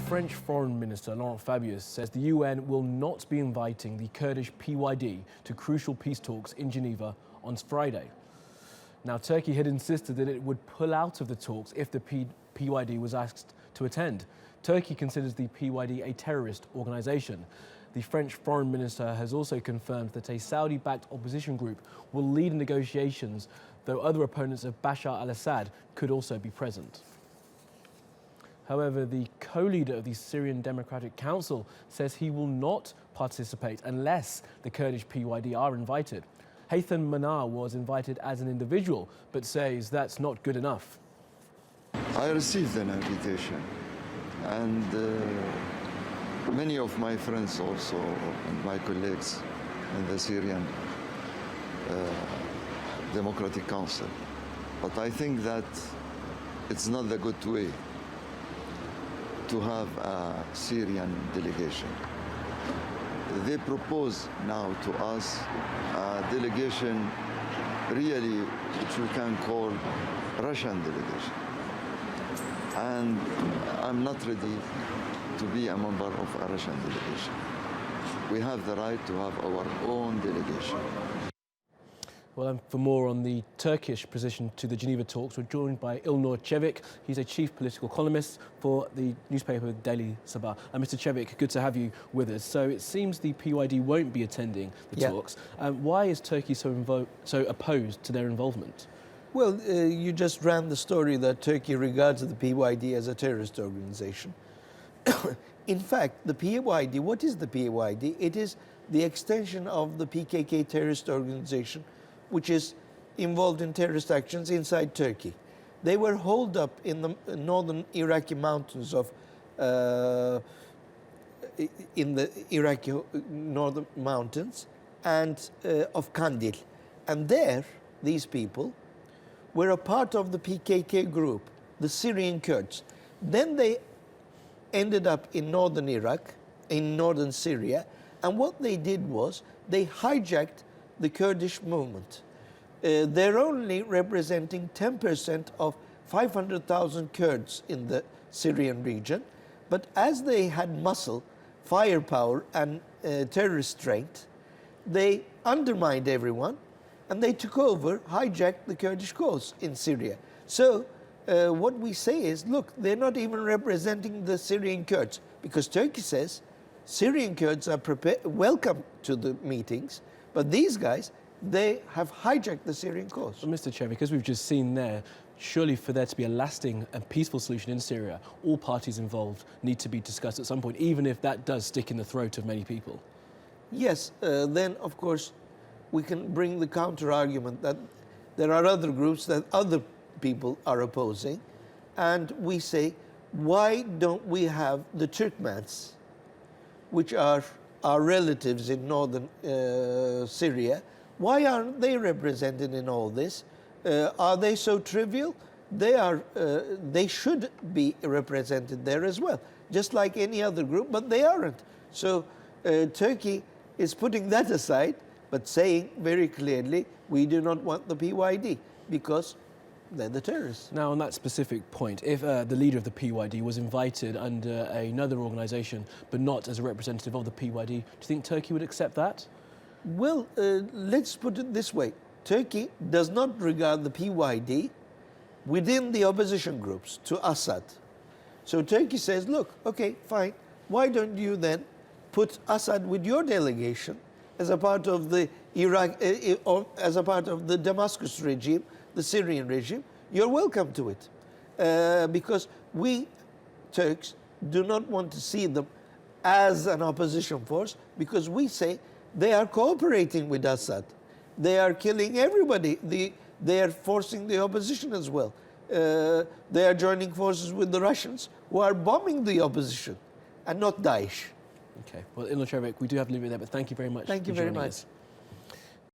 French Foreign Minister Laurent Fabius says the UN will not be inviting the Kurdish PYD to crucial peace talks in Geneva on Friday. Now, Turkey had insisted that it would pull out of the talks if the PYD was asked to attend. Turkey considers the PYD a terrorist organisation. The French Foreign Minister has also confirmed that a Saudi-backed opposition group will lead negotiations, though other opponents of Bashar al-Assad could also be present. However, the co-leader of the Syrian Democratic Council says he will not participate unless the Kurdish PYD are invited. Haytham Manar was invited as an individual, but says that's not good enough. I received an invitation, and many of my friends also, and my colleagues in the Syrian Democratic Council. But I think that it's not the good way to have a Syrian delegation. They propose now to us a delegation really which we can call Russian delegation. And I'm not ready to be a member of a Russian delegation. We have the right to have our own delegation. Well, and for more on the Turkish position to the Geneva talks, we're joined by Ilnur Cevik. He's a chief political columnist for the newspaper Daily Sabah. Mr. Cevik, good to have you with us. So it seems the PYD won't be attending the talks. Why is Turkey so opposed to their involvement? Well, you just ran the story that Turkey regards the PYD as a terrorist organization. In fact, the PYD, what is the PYD? It is the extension of the PKK terrorist organization, which is involved in terrorist actions inside Turkey. They were holed up in the northern Iraqi mountains of, in the Iraqi northern mountains and of Kandil. And there, these people were a part of the PKK group, the Syrian Kurds. Then they ended up in northern Iraq, in northern Syria, and what they did was they hijacked the Kurdish movement. They're only representing 10% of 500,000 Kurds in the Syrian region, but as they had muscle, firepower, and terrorist strength, they undermined everyone, and they took over, hijacked the Kurdish cause in Syria. So what we say is, look, they're not even representing the Syrian Kurds, because Turkey says Syrian Kurds are welcome to the meetings, but these guys, they have hijacked the Syrian cause. Well, Mr. Cevik, as we've just seen there, surely for there to be a lasting and peaceful solution in Syria, all parties involved need to be discussed at some point, even if that does stick in the throat of many people. Yes, then of course we can bring the counter-argument that there are other groups that other people are opposing, and we say, why don't we have the Turkmens, which are our relatives in northern Syria? Why aren't they represented in all this? Are they so trivial? They should be represented there as well, just like any other group, but they aren't. So Turkey is putting that aside, but saying very clearly, we do not want the PYD because they're the terrorists. Now, on that specific point, if the leader of the PYD was invited under another organisation, but not as a representative of the PYD, do you think Turkey would accept that? Well, let's put it this way. Turkey does not regard the PYD within the opposition groups to Assad. So Turkey says, look, okay, fine. Why don't you then put Assad with your delegation as a part of the or as a part of the Damascus regime, the Syrian regime? You're welcome to it. Because we, Turks, do not want to see them as an opposition force, because we say they are cooperating with Assad. They are killing everybody. They are forcing the opposition as well. They are joining forces with the Russians, who are bombing the opposition, and not Daesh. Okay. Well, Ilnur Cevik, we do have to leave it there, but thank you very much. Thank you very much.